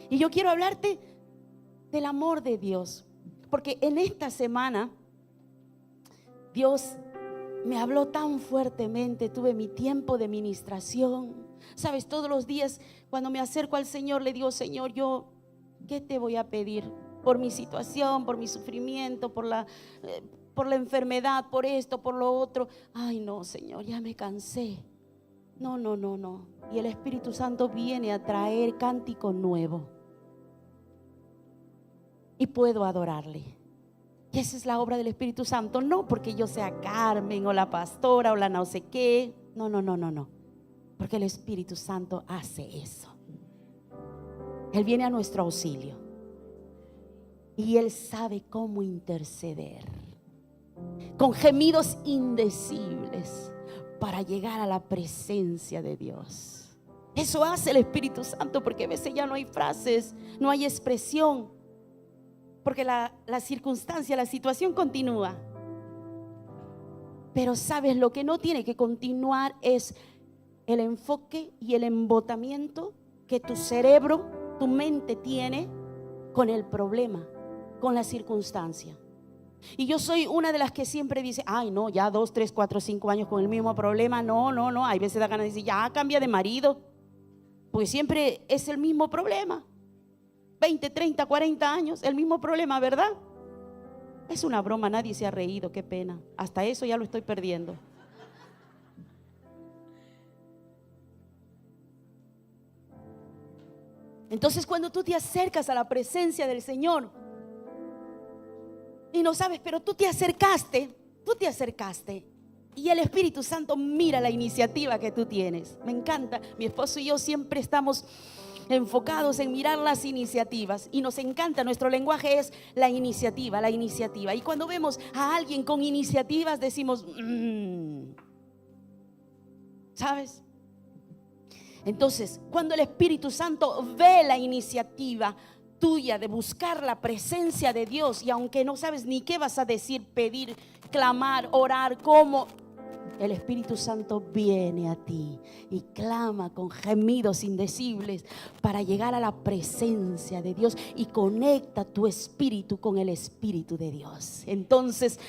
Y yo quiero hablarte del amor de Dios, porque en esta semana Dios me habló tan fuertemente. Tuve mi tiempo de ministración. Sabes, todos los días cuando me acerco al Señor le digo: Señor, yo, ¿qué te voy a pedir? Por mi situación, por mi sufrimiento, por la enfermedad, por esto, por lo otro. Ay, no, Señor, ya me cansé. No. Y el Espíritu Santo viene a traer cántico nuevo. Y puedo adorarle. Y esa es la obra del Espíritu Santo. No porque yo sea Carmen o la pastora o la no sé qué. No. Porque el Espíritu Santo hace eso. Él viene a nuestro auxilio. Y Él sabe cómo interceder con gemidos indecibles para llegar a la presencia de Dios. Eso hace el Espíritu Santo, porque a veces ya no hay frases, no hay expresión, porque la circunstancia, la situación continúa. Pero sabes, lo que no tiene que continuar es el enfoque y el embotamiento que tu cerebro, tu mente tiene con el problema, con la circunstancia. Y yo soy una de las que siempre dice: ay, no, ya 2, 3, 4, 5 años con el mismo problema. No. Hay veces da ganas de decir: ya cambia de marido, porque siempre es el mismo problema. 20, 30, 40 años, el mismo problema, ¿verdad? Es una broma, nadie se ha reído, qué pena. Hasta eso ya lo estoy perdiendo. Entonces, cuando tú te acercas a la presencia del Señor y no sabes, pero tú te acercaste y el Espíritu Santo mira la iniciativa que tú tienes. Me encanta, mi esposo y yo siempre estamos enfocados en mirar las iniciativas y nos encanta, nuestro lenguaje es la iniciativa. Y cuando vemos a alguien con iniciativas decimos: ¿sabes? Entonces, cuando el Espíritu Santo ve la iniciativa tuya de buscar la presencia de Dios, y aunque no sabes ni qué vas a decir, pedir, clamar, orar, cómo, el Espíritu Santo viene a ti y clama con gemidos indecibles para llegar a la presencia de Dios y conecta tu espíritu con el Espíritu de Dios. Entonces,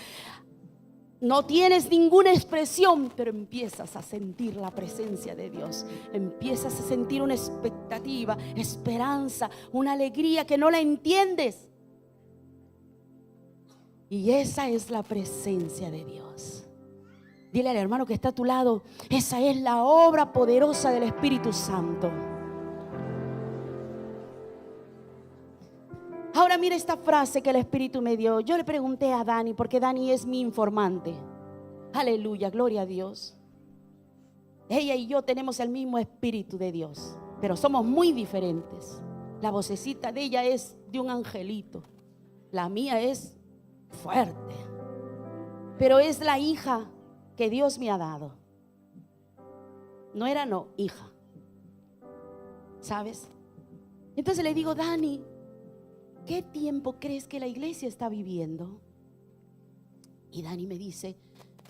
no tienes ninguna expresión, pero empiezas a sentir la presencia de Dios. Empiezas a sentir una expectativa, esperanza, una alegría que no la entiendes. Y esa es la presencia de Dios. Dile al hermano que está a tu lado: esa es la obra poderosa del Espíritu Santo. Ahora mira esta frase que el Espíritu me dio. Yo le pregunté a Dani, porque Dani es mi informante. Aleluya, gloria a Dios. Ella y yo tenemos el mismo Espíritu de Dios, pero somos muy diferentes. La vocecita de ella es de un angelito, la mía es fuerte, pero es la hija que Dios me ha dado. Hija. ¿Sabes? Entonces le digo: Dani, ¿qué tiempo crees que la iglesia está viviendo? Y Dani me dice: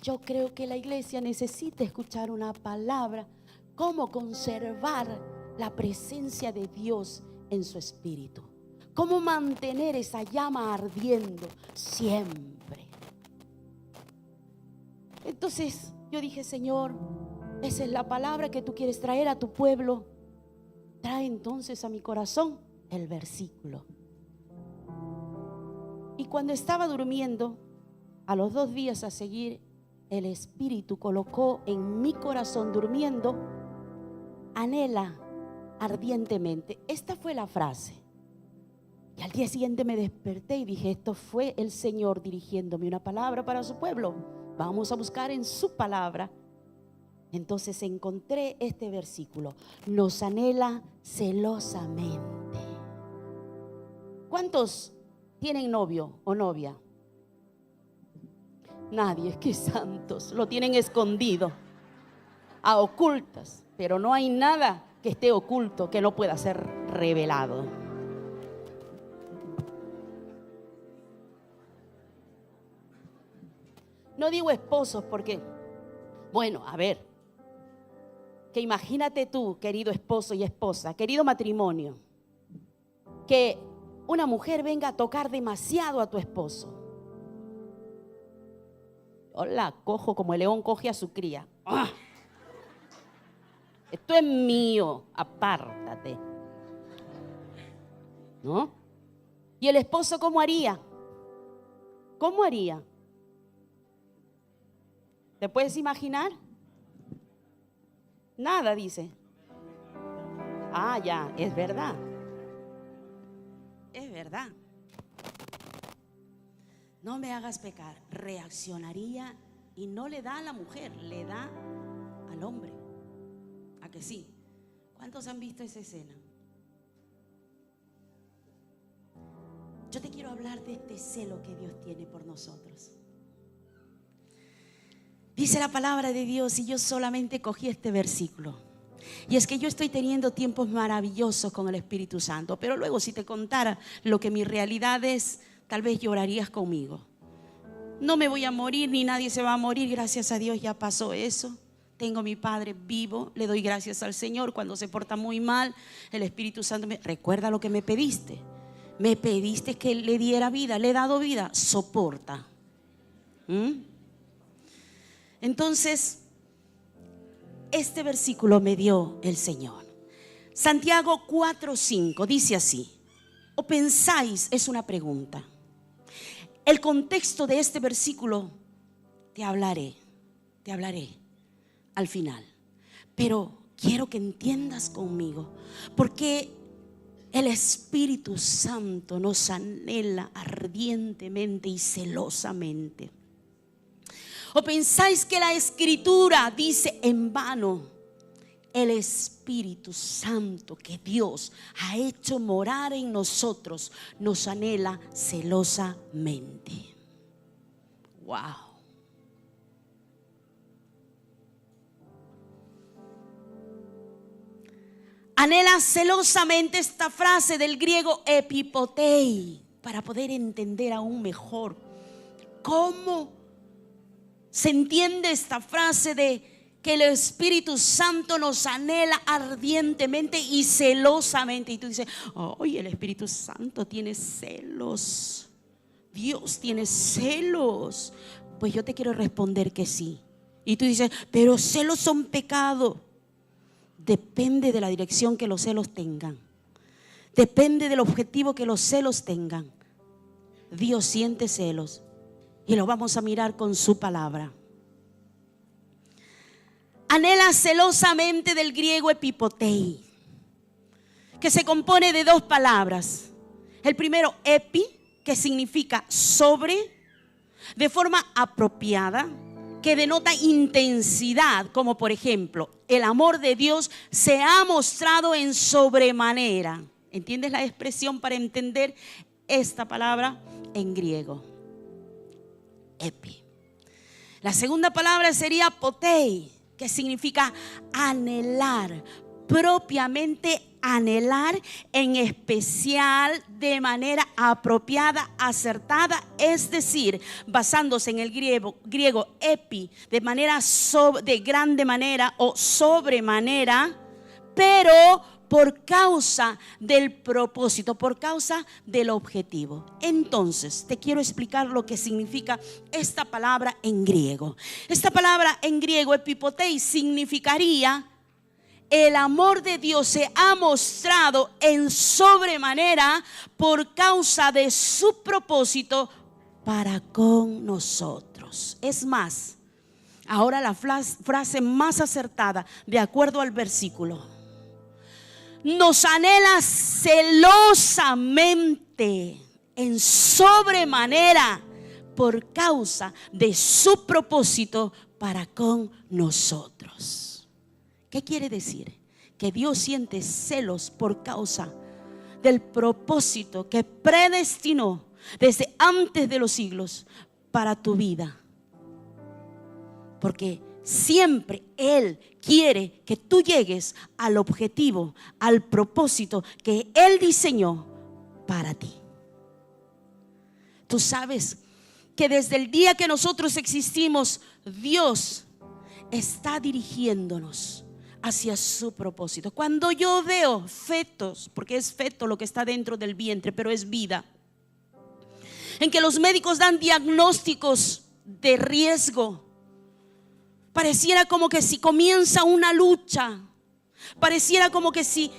yo creo que la iglesia necesita escuchar una palabra, cómo conservar la presencia de Dios en su espíritu, cómo mantener esa llama ardiendo siempre. Entonces yo dije: Señor, esa es la palabra que tú quieres traer a tu pueblo. Trae entonces a mi corazón el versículo. Y cuando estaba durmiendo, a los 2 días a seguir, el Espíritu colocó en mi corazón, durmiendo: anhela ardientemente. Esta fue la frase. Y al día siguiente me desperté y dije: esto fue el Señor dirigiéndome una palabra para su pueblo. Vamos a buscar en su palabra. Entonces encontré este versículo: nos anhela celosamente. ¿Cuántos tienen novio o novia? Nadie. Es que santos, lo tienen escondido, a ocultas. Pero no hay nada que esté oculto que no pueda ser revelado. No digo esposos porque, bueno, a ver, que imagínate tú, querido esposo y esposa, querido matrimonio, que una mujer venga a tocar demasiado a tu esposo. Hola, cojo como el león coge a su cría. ¡Ah! Esto es mío, apártate. ¿No? ¿Y el esposo cómo haría? ¿Cómo haría? ¿Te puedes imaginar? Nada, dice. Ah, ya, es verdad. Es verdad. No me hagas pecar. Reaccionaría y no le da a la mujer, le da al hombre. ¿A que sí? ¿Cuántos han visto esa escena? Yo te quiero hablar de este celo que Dios tiene por nosotros. Dice la palabra de Dios, y yo solamente cogí este versículo. Y es que yo estoy teniendo tiempos maravillosos con el Espíritu Santo. Pero luego, si te contara lo que mi realidad es, tal vez llorarías conmigo. No me voy a morir, ni nadie se va a morir. Gracias a Dios ya pasó eso. Tengo a mi Padre vivo. Le doy gracias al Señor. Cuando se porta muy mal, el Espíritu Santo me recuerda lo que me pediste. Me pediste que le diera vida. Le he dado vida. Soporta. Entonces, este versículo me dio el Señor. Santiago 4:5 dice así. ¿O pensáis? Es una pregunta. El contexto de este versículo te hablaré al final. Pero quiero que entiendas conmigo, porque el Espíritu Santo nos anhela ardientemente y celosamente. ¿O pensáis que la Escritura dice en vano? El Espíritu Santo que Dios ha hecho morar en nosotros nos anhela celosamente. Wow. Anhela celosamente esta frase del griego epipotei, para poder entender aún mejor cómo se entiende esta frase de que el Espíritu Santo nos anhela ardientemente y celosamente. Y tú dices, el Espíritu Santo tiene celos. Dios tiene celos. Pues yo te quiero responder que sí. Y tú dices, pero celos son pecado. Depende de la dirección que los celos tengan. Depende del objetivo que los celos tengan. Dios siente celos y lo vamos a mirar con su palabra. Anhela celosamente del griego epipotei, que se compone de dos palabras. El primero, epi, que significa sobre, de forma apropiada, que denota intensidad, como por ejemplo, el amor de Dios se ha mostrado en sobremanera. ¿Entiendes la expresión para entender esta palabra en griego? Epi. La segunda palabra sería potei, que significa anhelar, propiamente anhelar, en especial de manera apropiada, acertada, es decir, basándose en el griego epi, de manera de grande manera o sobremanera, pero por causa del propósito, por causa del objetivo. Entonces, te quiero explicar lo que significa esta palabra en griego. Esta palabra en griego, epipotei, significaría: el amor de Dios se ha mostrado en sobremanera por causa de su propósito para con nosotros. Es más, ahora la frase más acertada, de acuerdo al versículo: nos anhela celosamente, en sobremanera, por causa de su propósito para con nosotros. ¿Qué quiere decir? Que Dios siente celos por causa del propósito que predestinó desde antes de los siglos para tu vida. Porque siempre Él quiere que tú llegues al objetivo, al propósito que Él diseñó para ti. Tú sabes que desde el día que nosotros existimos, Dios está dirigiéndonos hacia su propósito. Cuando yo veo fetos, porque es feto lo que está dentro del vientre, pero es vida, en que los médicos dan diagnósticos de riesgo, pareciera como que si comienza una lucha, pareciera como que si,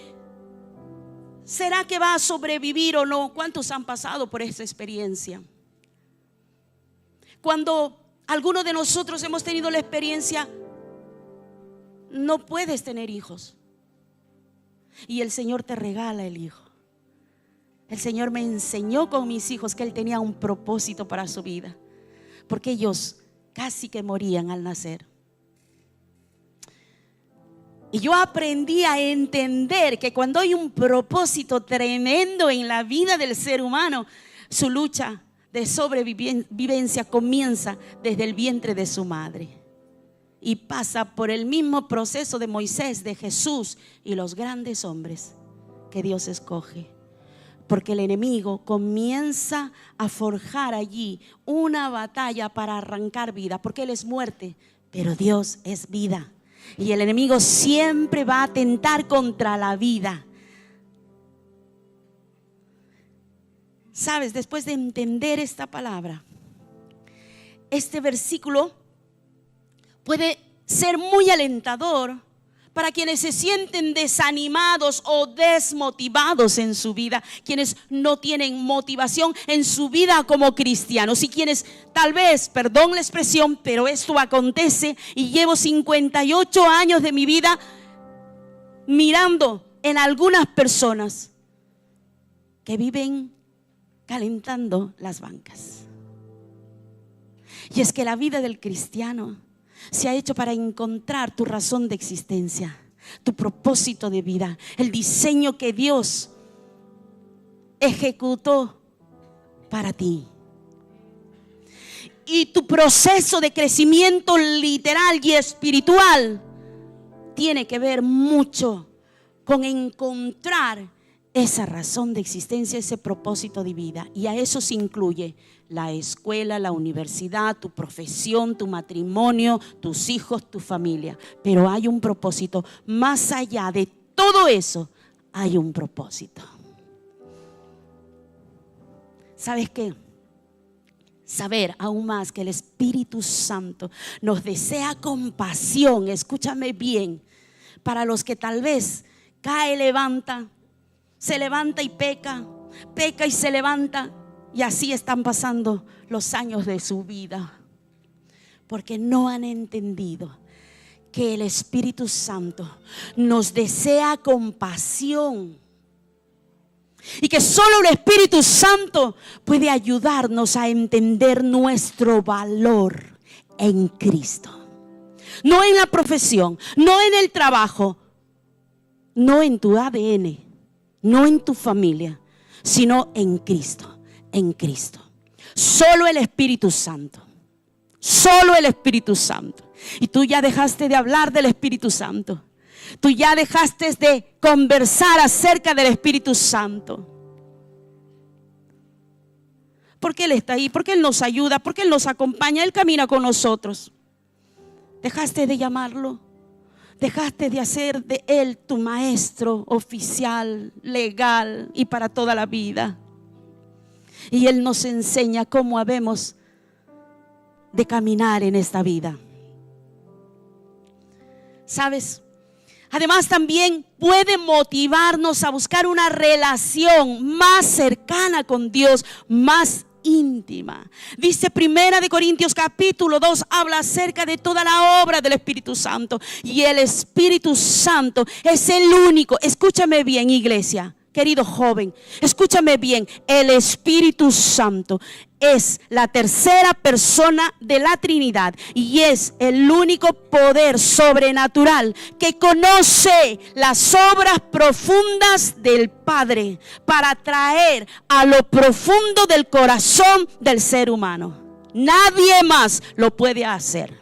¿será que va a sobrevivir o no? ¿Cuántos han pasado por esa experiencia? Cuando algunos de nosotros hemos tenido la experiencia, no puedes tener hijos y el Señor te regala el hijo. El Señor me enseñó con mis hijos que Él tenía un propósito para su vida, porque ellos casi que morían al nacer. Y yo aprendí a entender que cuando hay un propósito tremendo en la vida del ser humano, su lucha de sobrevivencia comienza desde el vientre de su madre y pasa por el mismo proceso de Moisés, de Jesús y los grandes hombres que Dios escoge. Porque el enemigo comienza a forjar allí una batalla para arrancar vida, porque Él es muerte, pero Dios es vida. Y el enemigo siempre va a atentar contra la vida. Sabes, después de entender esta palabra, este versículo puede ser muy alentador para quienes se sienten desanimados o desmotivados en su vida, quienes no tienen motivación en su vida como cristianos, y quienes tal vez, perdón la expresión, pero esto acontece y llevo 58 años de mi vida mirando en algunas personas que viven calentando las bancas. Y es que la vida del cristiano se ha hecho para encontrar tu razón de existencia, tu propósito de vida, el diseño que Dios ejecutó para ti. Y tu proceso de crecimiento literal y espiritual tiene que ver mucho con encontrar esa razón de existencia, ese propósito de vida. Y a eso se incluye la escuela, la universidad, tu profesión, tu matrimonio, tus hijos, tu familia. Pero hay un propósito. Más allá de todo eso, hay un propósito. ¿Sabes qué? Saber aún más que el Espíritu Santo nos desea compasión. Escúchame bien. Para los que tal vez cae, levanta, se levanta y peca, peca y se levanta, y así están pasando los años de su vida, porque no han entendido que el Espíritu Santo nos desea compasión y que solo el Espíritu Santo puede ayudarnos a entender nuestro valor en Cristo. No en la profesión, no en el trabajo, no en tu ADN, no en tu familia, sino en Cristo. En Cristo. Solo el Espíritu Santo. Solo el Espíritu Santo. Y tú ya dejaste de hablar del Espíritu Santo. Tú ya dejaste de conversar acerca del Espíritu Santo. Porque Él está ahí, porque Él nos ayuda, porque Él nos acompaña, Él camina con nosotros. Dejaste de llamarlo. Dejaste de hacer de Él tu maestro oficial, legal y para toda la vida. Y Él nos enseña cómo habemos de caminar en esta vida. ¿Sabes? Además también puede motivarnos a buscar una relación más cercana con Dios, más íntima. Dice 1 Corintios capítulo 2, habla acerca de toda la obra del Espíritu Santo. Y el Espíritu Santo es el único. Escúchame bien, iglesia. Querido joven, escúchame bien, el Espíritu Santo es la tercera persona de la Trinidad y es el único poder sobrenatural que conoce las obras profundas del Padre para traer a lo profundo del corazón del ser humano. Nadie más lo puede hacer.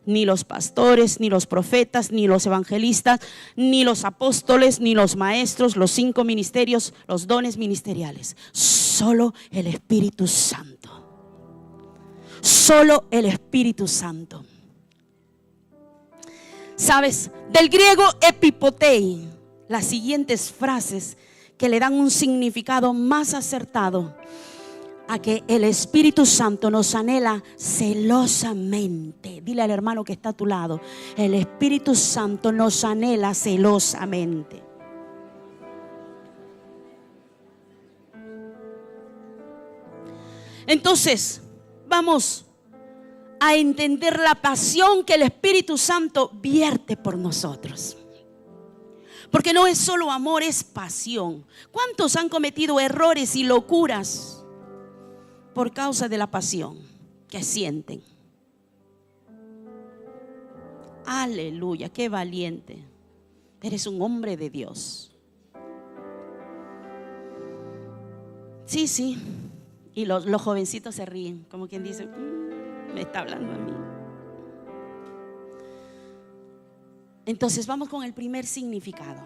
Ni los pastores, ni los profetas, ni los evangelistas, ni los apóstoles, ni los maestros, los 5 ministerios, los dones ministeriales. Solo el Espíritu Santo. Solo el Espíritu Santo. ¿Sabes? Del griego epipotei, las siguientes frases que le dan un significado más acertado a que el Espíritu Santo nos anhela celosamente. Dile al hermano que está a tu lado: el Espíritu Santo nos anhela celosamente. Entonces, vamos a entender la pasión que el Espíritu Santo vierte por nosotros. Porque no es solo amor, es pasión. ¿Cuántos han cometido errores y locuras por causa de la pasión que sienten? Aleluya, qué valiente. Eres un hombre de Dios. Sí, sí. Y los jovencitos se ríen, como quien dice: me está hablando a mí. Entonces vamos con el primer significado.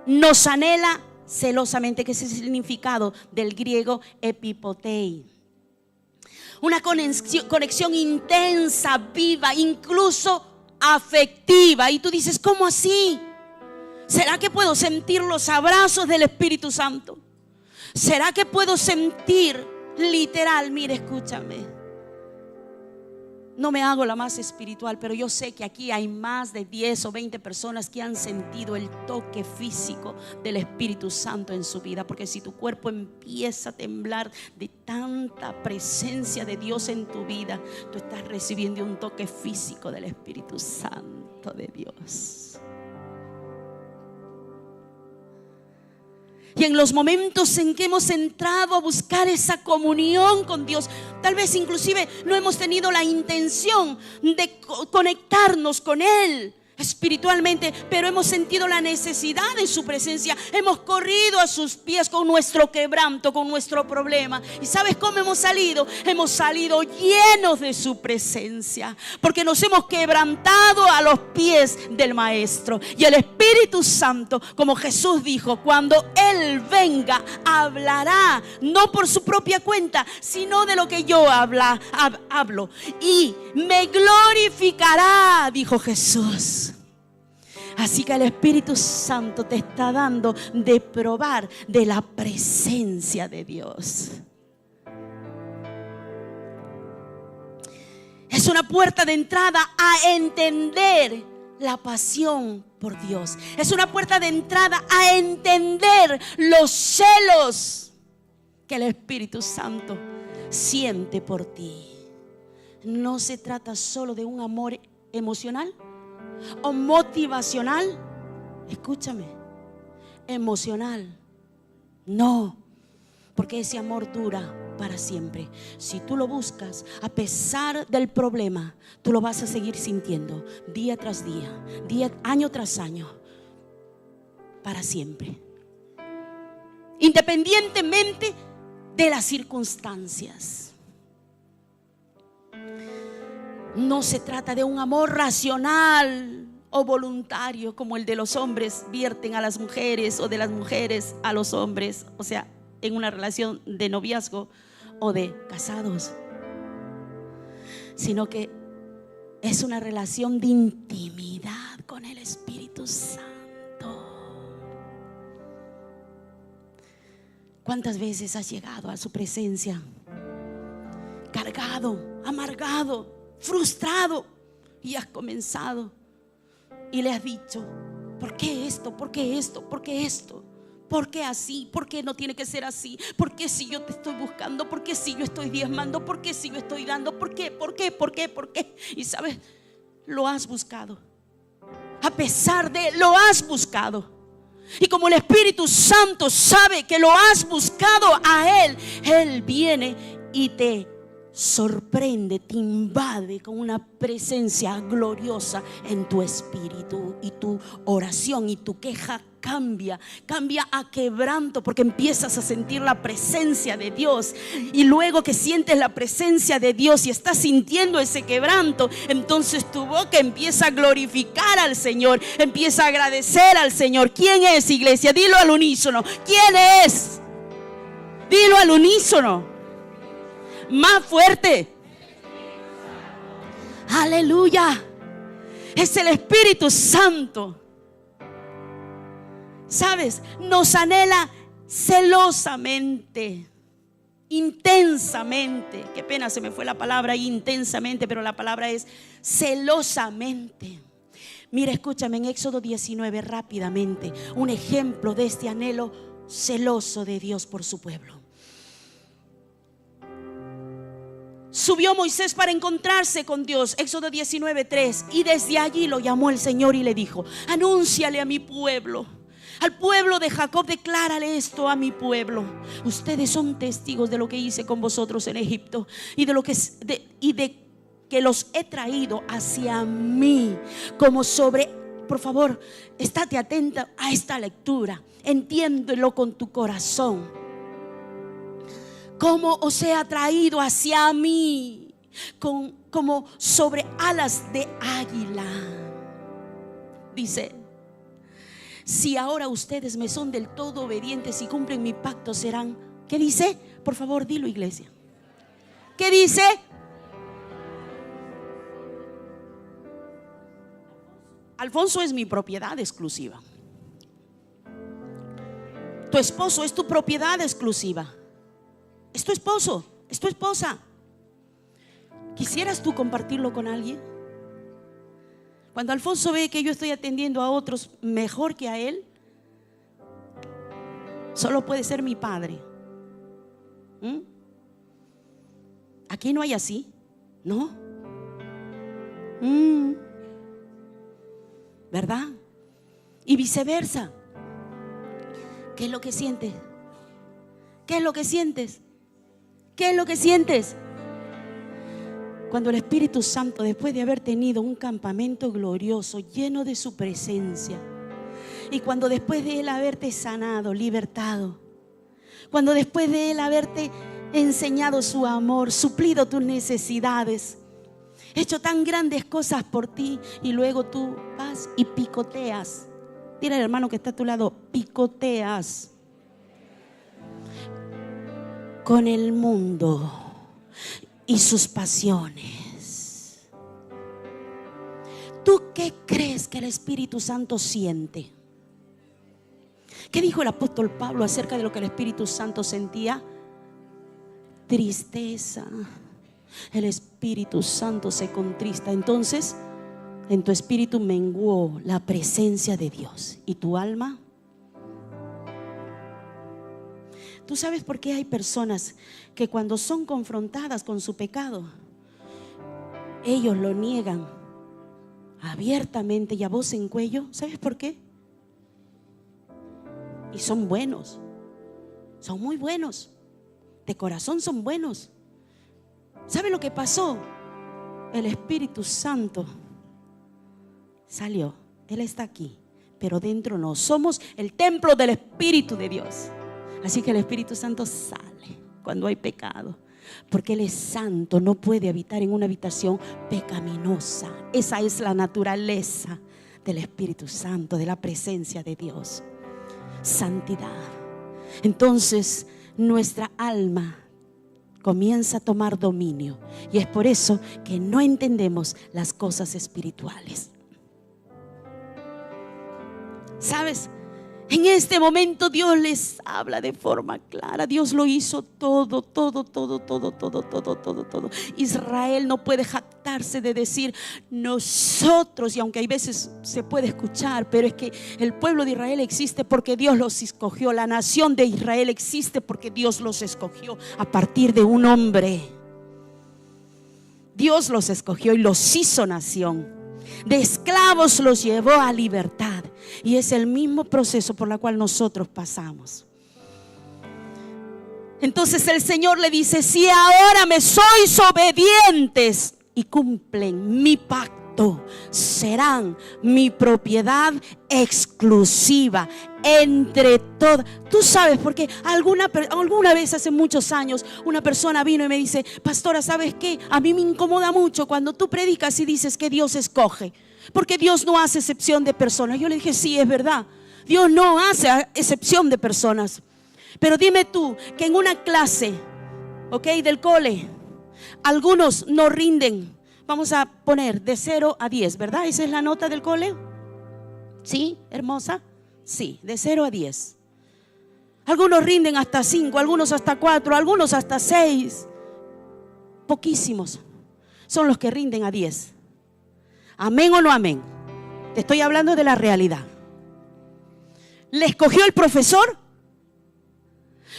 Nos anhela celosamente, que es el significado del griego epipotei. Una conexión intensa, viva, incluso afectiva. Y tú dices: ¿cómo así? ¿Será que puedo sentir los abrazos del Espíritu Santo? ¿Será que puedo sentir literal? Mire, escúchame. No me hago la más espiritual, pero yo sé que aquí hay más de 10 o 20 personas que han sentido el toque físico del Espíritu Santo en su vida. Porque si tu cuerpo empieza a temblar de tanta presencia de Dios en tu vida, tú estás recibiendo un toque físico del Espíritu Santo de Dios. Y en los momentos en que hemos entrado a buscar esa comunión con Dios, tal vez inclusive no hemos tenido la intención de conectarnos con Él espiritualmente, pero hemos sentido la necesidad de su presencia. Hemos corrido a sus pies con nuestro quebranto, con nuestro problema. ¿Y sabes cómo hemos salido? Hemos salido llenos de su presencia, porque nos hemos quebrantado a los pies del Maestro. Y el Espíritu Santo, como Jesús dijo, cuando Él venga, hablará no por su propia cuenta, sino de lo que yo hablo, y me glorificará, dijo Jesús. Así que el Espíritu Santo te está dando de probar de la presencia de Dios. Es una puerta de entrada a entender la pasión por Dios. Es una puerta de entrada a entender los celos que el Espíritu Santo siente por ti. No se trata solo de un amor emocional o motivacional. Escúchame, emocional. No, porque ese amor dura para siempre. Si tú lo buscas, a pesar del problema, tú lo vas a seguir sintiendo día tras día, año tras año, para siempre, independientemente de las circunstancias. No se trata de un amor racional o voluntario como el de los hombres vierten a las mujeres, o de las mujeres a los hombres, o sea, en una relación de noviazgo o de casados, sino que es una relación de intimidad con el Espíritu Santo. ¿Cuántas veces has llegado a su presencia cargado, amargado, frustrado, y has comenzado y le has dicho: ¿por qué esto? ¿Por qué esto? ¿Por qué esto? ¿Por qué así? ¿Por qué no tiene que ser así? ¿Por qué si yo te estoy buscando? ¿Por qué si yo estoy diezmando? ¿Por qué si yo estoy dando? ¿Por qué? ¿Por qué? ¿Por qué? ¿Por qué? Y sabes, lo has buscado. A pesar de, lo has buscado. Y como el Espíritu Santo sabe que lo has buscado a Él, Él viene y te sorprende, te invade con una presencia gloriosa en tu espíritu, y tu oración y tu queja cambia a quebranto, porque empiezas a sentir la presencia de Dios. Y luego que sientes la presencia de Dios y estás sintiendo ese quebranto, entonces tu boca empieza a glorificar al Señor, empieza a agradecer al Señor. ¿Quién es, iglesia? Dilo al unísono. ¿Quién es? Dilo al unísono. Más fuerte. Aleluya. Es el Espíritu Santo. ¿Sabes? Nos anhela celosamente, intensamente. Qué pena, se me fue la palabra intensamente, pero la palabra es celosamente. Mira, escúchame, en Éxodo 19 rápidamente, un ejemplo de este anhelo celoso de Dios por su pueblo. Subió Moisés para encontrarse con Dios, Éxodo 19:3, y desde allí lo llamó el Señor y le dijo: anúnciale a mi pueblo, al pueblo de Jacob, declárale esto a mi pueblo: ustedes son testigos de lo que hice con vosotros en Egipto y de que los he traído hacia mí como sobre. Por favor, estate atenta a esta lectura, entiéndelo con tu corazón. Como os he traído hacia mí como sobre alas de águila. Dice: si ahora ustedes me son del todo obedientes y cumplen mi pacto, serán. ¿Qué dice? Por favor, dilo, iglesia. ¿Qué dice? Alfonso es mi propiedad exclusiva. Tu esposo es tu propiedad exclusiva. Es tu esposo, es tu esposa. ¿Quisieras tú compartirlo con alguien? Cuando Alfonso ve que yo estoy atendiendo a otros mejor que a él, solo puede ser mi padre. Aquí no hay así, ¿no? ¿Verdad? Y viceversa. ¿Qué es lo que sientes? ¿Qué es lo que sientes? ¿Qué es lo que sientes? Cuando el Espíritu Santo, después de haber tenido un campamento glorioso lleno de su presencia, y cuando después de Él haberte sanado, libertado, cuando después de Él haberte enseñado su amor, suplido tus necesidades, hecho tan grandes cosas por ti, y luego tú vas y picoteas. Dile al hermano que está a tu lado: picoteas con el mundo y sus pasiones. ¿Tú qué crees que el Espíritu Santo siente? ¿Qué dijo el apóstol Pablo acerca de lo que el Espíritu Santo sentía? Tristeza. El Espíritu Santo se contrista. Entonces, en tu espíritu menguó la presencia de Dios. ¿Y tu alma? ¿Tú sabes por qué hay personas que cuando son confrontadas con su pecado, ellos lo niegan abiertamente y a voz en cuello? ¿Sabes por qué? Y son buenos, son muy buenos, de corazón son buenos. ¿Sabe lo que pasó? El Espíritu Santo salió. Él está aquí, pero dentro no. Somos el templo del Espíritu de Dios. Así que el Espíritu Santo sale cuando hay pecado, porque Él es santo, no puede habitar en una habitación pecaminosa. Esa es la naturaleza del Espíritu Santo, de la presencia de Dios. Santidad. Entonces nuestra alma comienza a tomar dominio, y es por eso que no entendemos las cosas espirituales. ¿Sabes? En este momento Dios les habla de forma clara. Dios lo hizo todo. Israel no puede jactarse de decir nosotros, y aunque hay veces se puede escuchar, pero es que el pueblo de Israel existe porque Dios los escogió. La nación de Israel existe porque Dios los escogió a partir de un hombre. Dios los escogió y los hizo nación. De esclavos los llevó a libertad. Y es el mismo proceso por el cual nosotros pasamos. Entonces el Señor le dice: si ahora me sois obedientes y cumplen mi pacto, serán mi propiedad exclusiva entre todas. Tú sabes, porque alguna vez hace muchos años una persona vino y me dice: pastora, ¿sabes qué? A mí me incomoda mucho cuando tú predicas y dices que Dios escoge, porque Dios no hace excepción de personas. Yo le dije: sí, es verdad, Dios no hace excepción de personas. Pero dime tú que en una clase, del cole, algunos no rinden Vamos a poner de 0 a 10, ¿verdad? ¿Esa es la nota del cole? ¿Sí, hermosa? Sí, de 0 a 10. Algunos rinden hasta 5, algunos hasta 4, algunos hasta 6. Poquísimos son los que rinden a 10. ¿Amén o no amén? Te estoy hablando de la realidad. ¿Le escogió el profesor?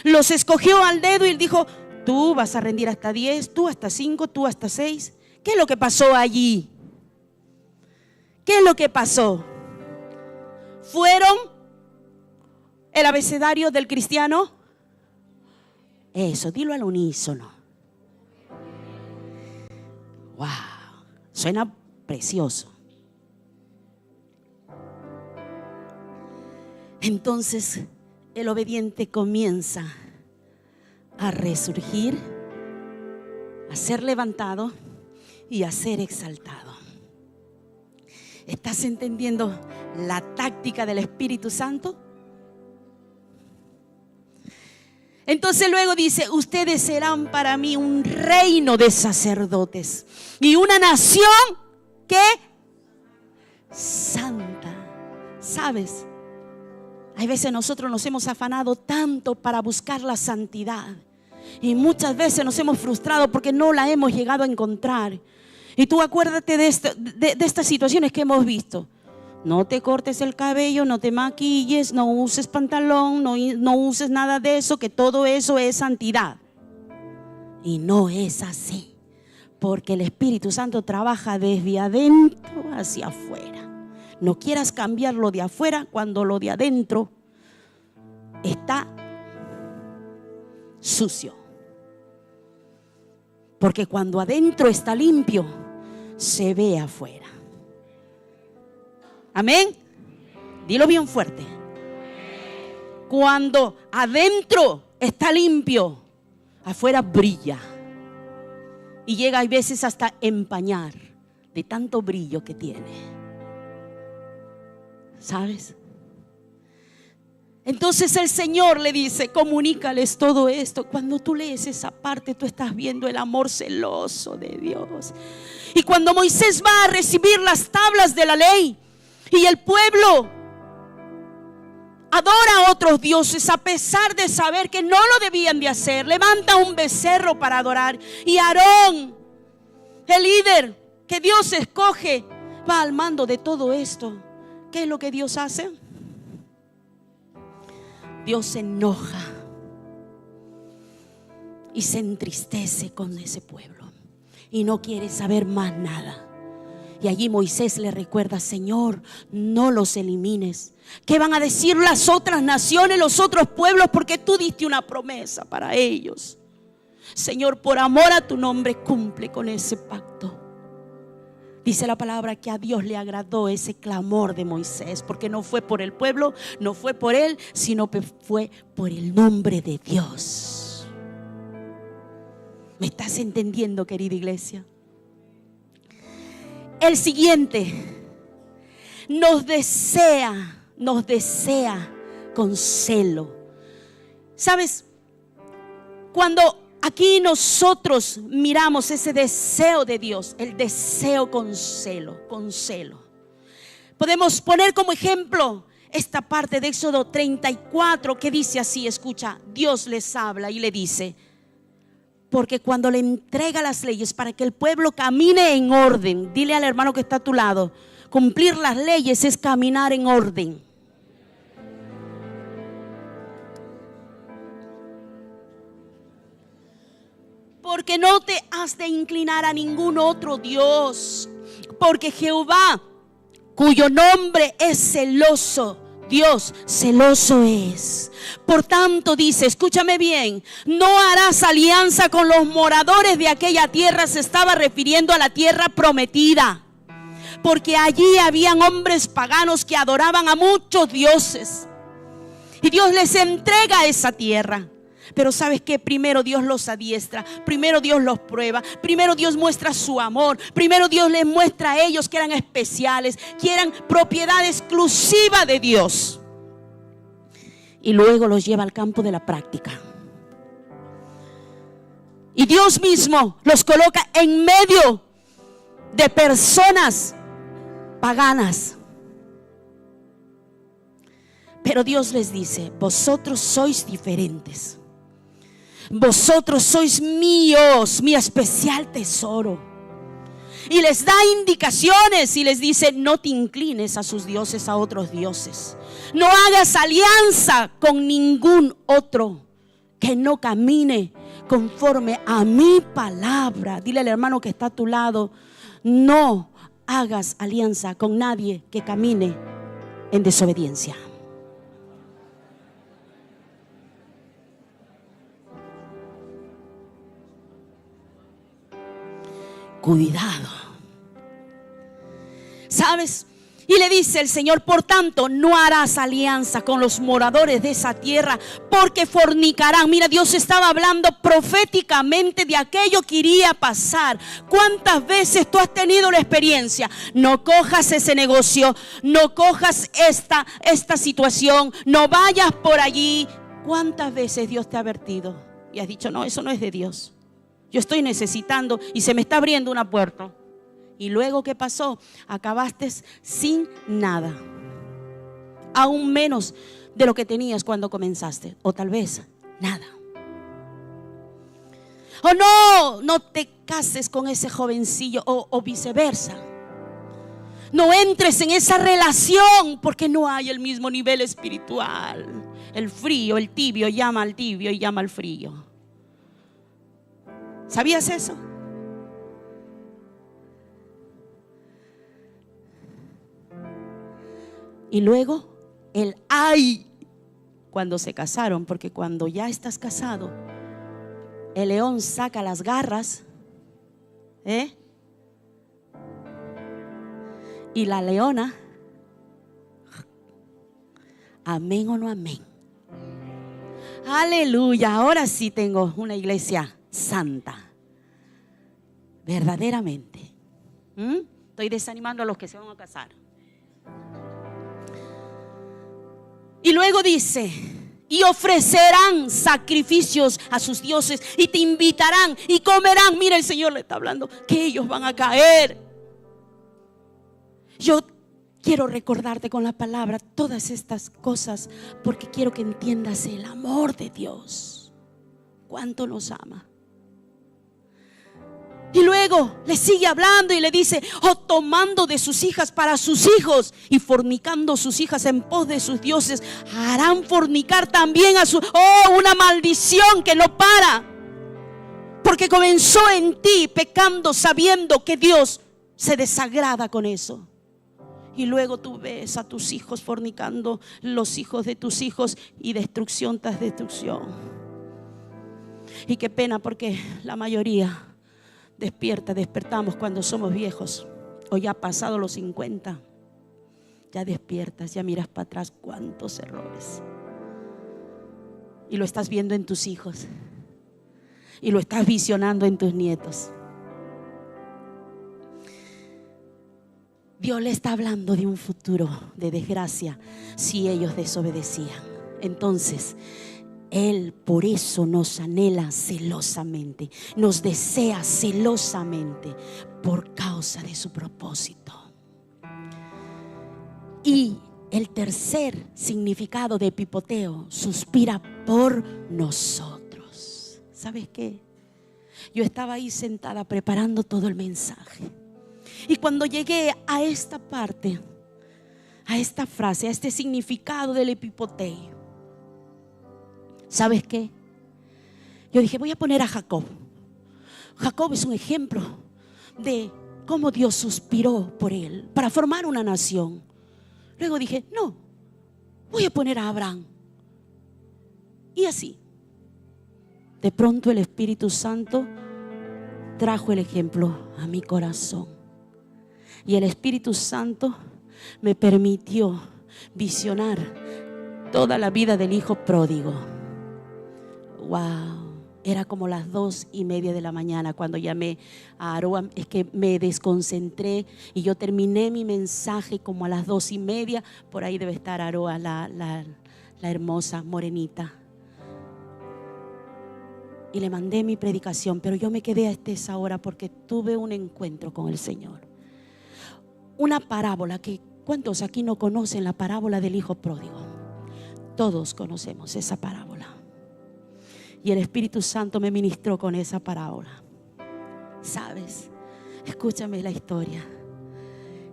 Los escogió al dedo y dijo: tú vas a rendir hasta 10, tú hasta 5, tú hasta 6. ¿Qué es lo que pasó allí? ¿Qué es lo que pasó? ¿Fueron el abecedario del cristiano? Eso, dilo al unísono. Wow, suena precioso. Entonces el obediente comienza a resurgir, a ser levantado y a ser exaltado. ¿Estás entendiendo la táctica del Espíritu Santo? Entonces luego dice: ustedes serán para mí un reino de sacerdotes y una nación que santa. ¿Sabes? Hay veces nosotros nos hemos afanado tanto para buscar la santidad y muchas veces nos hemos frustrado porque no la hemos llegado a encontrar. Y tú acuérdate de estas situaciones que hemos visto. No te cortes el cabello, no te maquilles, no uses pantalón, no uses nada de eso, que todo eso es santidad. Y no es así, porque el Espíritu Santo trabaja desde adentro hacia afuera. No quieras cambiar lo de afuera cuando lo de adentro está sucio. Porque cuando adentro está limpio, se ve afuera. Amén. Dilo bien fuerte. Cuando adentro está limpio, afuera brilla. Y llega a veces hasta empañar de tanto brillo que tiene. ¿Sabes? Entonces el Señor le dice: comunícales todo esto. Cuando tú lees esa parte, tú estás viendo el amor celoso de Dios. Y cuando Moisés va a recibir las tablas de la ley y el pueblo adora a otros dioses a pesar de saber que no lo debían de hacer, levanta un becerro para adorar. Y Aarón, el líder que Dios escoge, va al mando de todo esto. ¿Qué es lo que Dios hace? Dios se enoja y se entristece con ese pueblo y no quiere saber más nada. Y allí Moisés le recuerda: Señor, no los elimines. ¿Qué van a decir las otras naciones, los otros pueblos? Porque tú diste una promesa para ellos. Señor, por amor a tu nombre, cumple con ese pacto. Dice la palabra que a Dios le agradó ese clamor de Moisés, porque no fue por el pueblo, no fue por él, sino que fue por el nombre de Dios. ¿Me estás entendiendo, querida iglesia? El siguiente nos desea con celo. ¿Sabes? Cuando aquí nosotros miramos ese deseo de Dios, el deseo con celo. Podemos poner como ejemplo esta parte de Éxodo 34 que dice así, escucha, Dios les habla y le dice: porque cuando le entrega las leyes para que el pueblo camine en orden, dile al hermano que está a tu lado, cumplir las leyes es caminar en orden. Porque no te has de inclinar a ningún otro Dios, porque Jehová, cuyo nombre es celoso, Dios celoso es. Por tanto dice, escúchame bien, no harás alianza con los moradores de aquella tierra. Se estaba refiriendo a la tierra prometida, porque allí habían hombres paganos que adoraban a muchos dioses, y Dios les entrega esa tierra. Pero ¿sabes qué? Primero Dios los adiestra, primero Dios los prueba, primero Dios muestra su amor, primero Dios les muestra a ellos que eran especiales, que eran propiedad exclusiva de Dios, y luego los lleva al campo de la práctica. Y Dios mismo los coloca en medio de personas paganas. Pero Dios les dice: vosotros sois diferentes. Vosotros sois míos, mi especial tesoro. Y les da indicaciones y les dice: no te inclines a sus dioses, a otros dioses. No hagas alianza con ningún otro que no camine conforme a mi palabra. Dile al hermano que está a tu lado: no hagas alianza con nadie que camine en desobediencia. Cuidado. ¿Sabes? Y le dice el Señor: por tanto, no harás alianza con los moradores de esa tierra, porque fornicarán. Mira, Dios estaba hablando proféticamente de aquello que iría a pasar. ¿Cuántas veces tú has tenido la experiencia? No cojas ese negocio, no cojas esta situación, no vayas por allí. ¿Cuántas veces Dios te ha advertido y has dicho: no, eso no es de Dios? Yo estoy necesitando y se me está abriendo una puerta. Y luego, ¿qué pasó? Acabaste sin nada, aún menos de lo que tenías cuando comenzaste, o tal vez nada. O no te cases con ese jovencillo, o viceversa. No entres en esa relación porque no hay el mismo nivel espiritual. El frío, el tibio llama al tibio y llama al frío. ¿Sabías eso? Y luego el ay cuando se casaron, porque cuando ya estás casado, el león saca las garras, y la leona, amén o no amén. Aleluya. Ahora sí tengo una iglesia santa, verdaderamente. Estoy desanimando a los que se van a casar. Y luego dice: y ofrecerán sacrificios a sus dioses, y te invitarán y comerán. Mira, el Señor le está hablando que ellos van a caer. Yo quiero recordarte con la palabra todas estas cosas, porque quiero que entiendas el amor de Dios, cuánto nos ama. Y luego le sigue hablando y le dice: o tomando de sus hijas para sus hijos, y fornicando sus hijas en pos de sus dioses, harán fornicar también a su... una maldición que no para, porque comenzó en ti pecando, sabiendo que Dios se desagrada con eso. Y luego tú ves a tus hijos fornicando, los hijos de tus hijos, y destrucción tras destrucción. Y qué pena, porque la mayoría despertamos cuando somos viejos, o ya pasado los 50. Ya despiertas, ya miras para atrás, cuántos errores. Y lo estás viendo en tus hijos, y lo estás visionando en tus nietos. Dios le está hablando de un futuro de desgracia si ellos desobedecían. Entonces Él por eso nos anhela celosamente, nos desea celosamente por causa de su propósito. Y el tercer significado de epipoteo: suspira por nosotros. ¿Sabes qué? Yo estaba ahí sentada preparando todo el mensaje, y cuando llegué a esta parte, a esta frase, a este significado del epipoteo, ¿sabes qué? Yo dije: voy a poner a Jacob. Jacob es un ejemplo de cómo Dios suspiró por él para formar una nación. Luego dije: no, voy a poner a Abraham. Y así, de pronto el Espíritu Santo trajo el ejemplo a mi corazón. Y el Espíritu Santo me permitió visionar toda la vida del hijo pródigo. Wow, era como las 2:30 de la mañana cuando llamé a Aroa. Es que me desconcentré y yo terminé mi mensaje como a las 2:30. Por ahí debe estar Aroa, la hermosa morenita. y le mandé mi predicación, pero yo me quedé hasta esa hora porque tuve un encuentro con el Señor. Una parábola que, ¿cuántos aquí no conocen la parábola del hijo pródigo? Todos conocemos esa parábola. Y el Espíritu Santo me ministró con esa parábola. ¿Sabes? Escúchame la historia.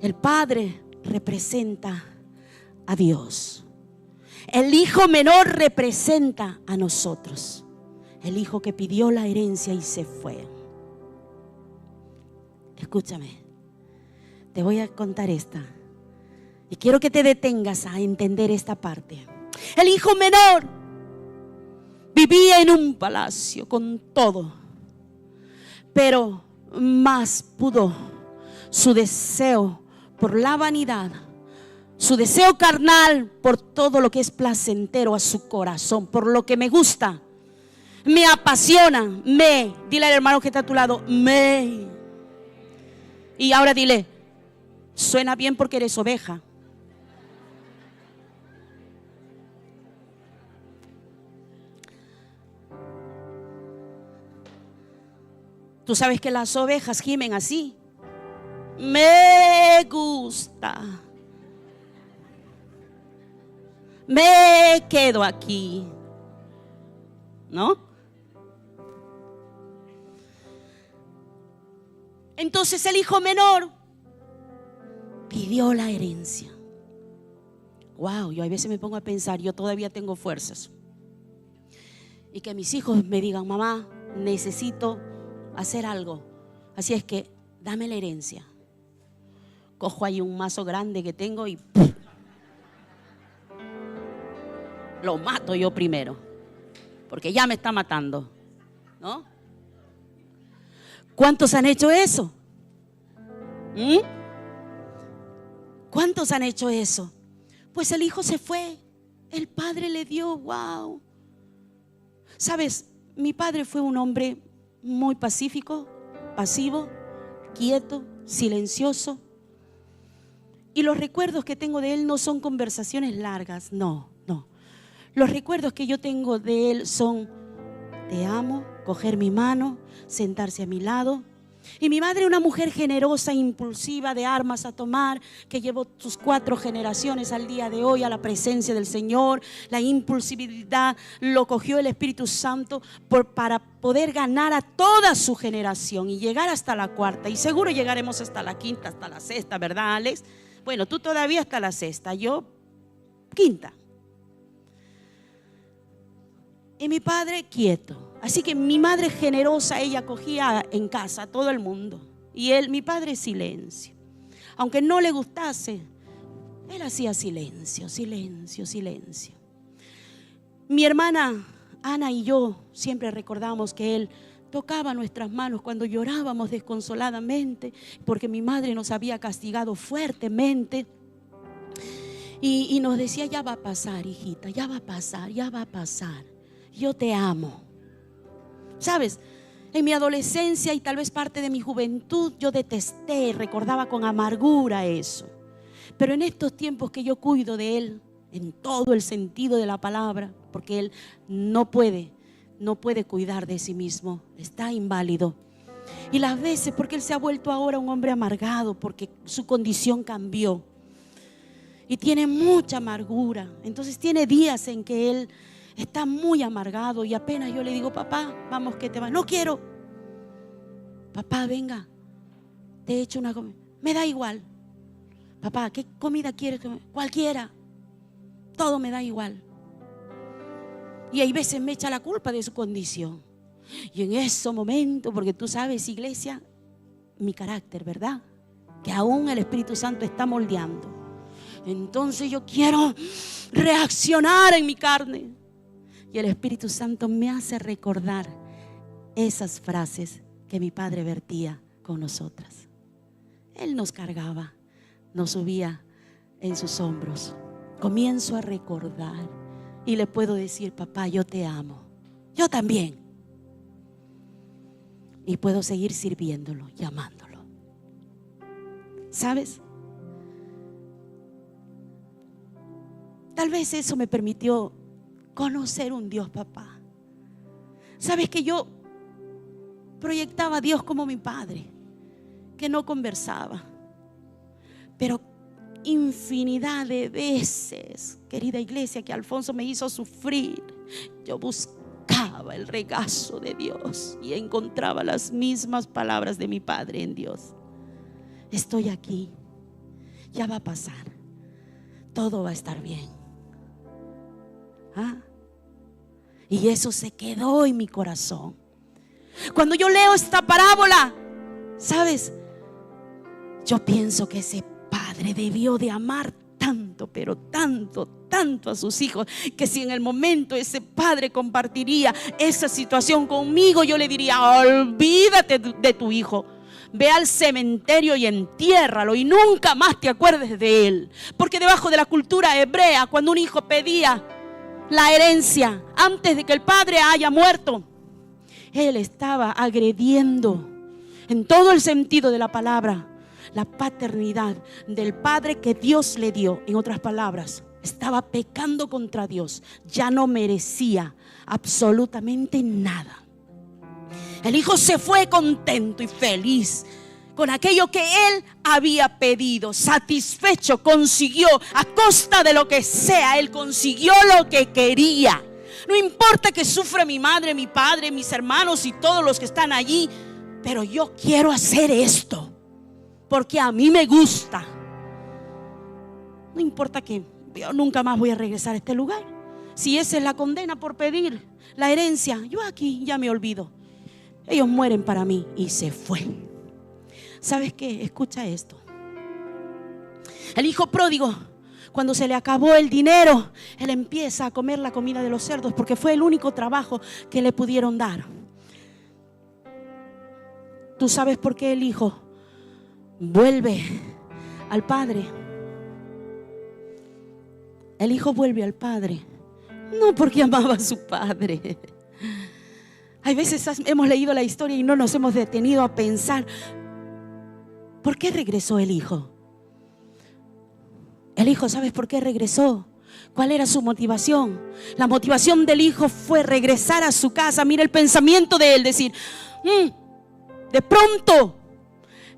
El Padre representa a Dios. El hijo menor representa a nosotros. El hijo que pidió la herencia y se fue. Escúchame, te voy a contar esta. Y quiero que te detengas a entender esta parte. El hijo menor vivía en un palacio con todo, pero más pudo su deseo por la vanidad, su deseo carnal por todo lo que es placentero a su corazón, por lo que me gusta, me apasiona, dile al hermano que está a tu lado, y ahora dile, suena bien porque eres oveja. Tú sabes que las ovejas gimen así. Me gusta. Me quedo aquí. ¿No? Entonces el hijo menor pidió la herencia. Wow, yo a veces me pongo a pensar, yo todavía tengo fuerzas. Y que mis hijos me digan, mamá, necesito hacer algo. Así es que dame la herencia. Cojo ahí un mazo grande que tengo y ¡pum! Lo mato yo primero, porque ya me está matando, ¿no? ¿Cuántos han hecho eso? ¿Cuántos han hecho eso? Pues el hijo se fue, el padre le dio, wow. ¿Sabes? Mi padre fue un hombre muy pacífico, pasivo, quieto, silencioso. Y los recuerdos que tengo de él no son conversaciones largas, no. Los recuerdos que yo tengo de él son: te amo, coger mi mano, sentarse a mi lado. Y mi madre, una mujer generosa, impulsiva, de armas a tomar, que llevó sus 4 generaciones al día de hoy a la presencia del Señor. La impulsividad lo cogió el Espíritu Santo para poder ganar a toda su generación y llegar hasta la 4ª. Y seguro llegaremos hasta la 5ª, hasta la 6ª, ¿verdad, Alex? Bueno, tú todavía hasta la 6ª, yo 5ª. Y mi padre quieto. Así que mi madre generosa, ella acogía en casa a todo el mundo. Y mi padre silencio. Aunque no le gustase, él hacía silencio. Mi hermana Ana y yo siempre recordamos que él tocaba nuestras manos cuando llorábamos desconsoladamente, porque mi madre nos había castigado fuertemente. Y nos decía, ya va a pasar, hijita, ya va a pasar. Yo te amo. ¿Sabes? En mi adolescencia y tal vez parte de mi juventud, yo detesté, recordaba con amargura eso. Pero en estos tiempos que yo cuido de él, en todo el sentido de la palabra, porque él no puede cuidar de sí mismo, está inválido. Y las veces, porque él se ha vuelto ahora un hombre amargado, porque su condición cambió. Y tiene mucha amargura. Entonces tiene días en que él está muy amargado y apenas yo le digo, papá, vamos que te vas. No quiero. Papá, venga, te he hecho una comida. Me da igual. Papá, ¿qué comida quieres? Cualquiera. Todo me da igual. Y hay veces me echa la culpa de su condición. Y en ese momento, porque tú sabes, iglesia, mi carácter, ¿verdad? Que aún el Espíritu Santo está moldeando. Entonces yo quiero reaccionar en mi carne. Y el Espíritu Santo me hace recordar esas frases que mi padre vertía con nosotras. Él nos cargaba, nos subía en sus hombros. Comienzo a recordar y le puedo decir, papá, yo te amo. Yo también. Y puedo seguir sirviéndolo, llamándolo. ¿Sabes? Tal vez eso me permitió conocer un Dios papá. Sabes que yo proyectaba a Dios como mi padre, que no conversaba, pero infinidad de veces, querida iglesia, que Alfonso me hizo sufrir, yo buscaba el regazo de Dios y encontraba las mismas palabras de mi padre en Dios. Estoy aquí, ya va a pasar, todo va a estar bien. Y eso se quedó en mi corazón. Cuando yo leo esta parábola, ¿sabes? Yo pienso que ese padre debió de amar tanto, pero tanto, tanto a sus hijos, que si en el momento ese padre compartiría esa situación conmigo, yo le diría: olvídate de tu hijo, ve al cementerio y entiérralo y nunca más te acuerdes de él. Porque debajo de la cultura hebrea, cuando un hijo pedía la herencia antes de que el padre haya muerto, él estaba agrediendo en todo el sentido de la palabra la paternidad del padre que Dios le dio. En otras palabras, estaba pecando contra Dios, ya no merecía absolutamente nada. El hijo se fue contento y feliz con aquello que él había pedido, satisfecho, consiguió a costa de lo que sea, él consiguió lo que quería. No importa que sufra mi madre, mi padre, mis hermanos y todos los que están allí, pero yo quiero hacer esto porque a mí me gusta. No importa que yo nunca más voy a regresar a este lugar. Si esa es la condena por pedir la herencia, yo aquí ya me olvido. Ellos mueren para mí. Y se fue. ¿Sabes qué? Escucha esto. El hijo pródigo, cuando se le acabó el dinero, él empieza a comer la comida de los cerdos, porque fue el único trabajo que le pudieron dar. ¿Tú sabes por qué el hijo vuelve al padre? El hijo vuelve al padre no porque amaba a su padre. Hay veces hemos leído la historia y no nos hemos detenido a pensar: ¿por qué regresó el hijo? El hijo, ¿sabes por qué regresó? ¿Cuál era su motivación? La motivación del hijo fue regresar a su casa. Mira el pensamiento de él, decir: de pronto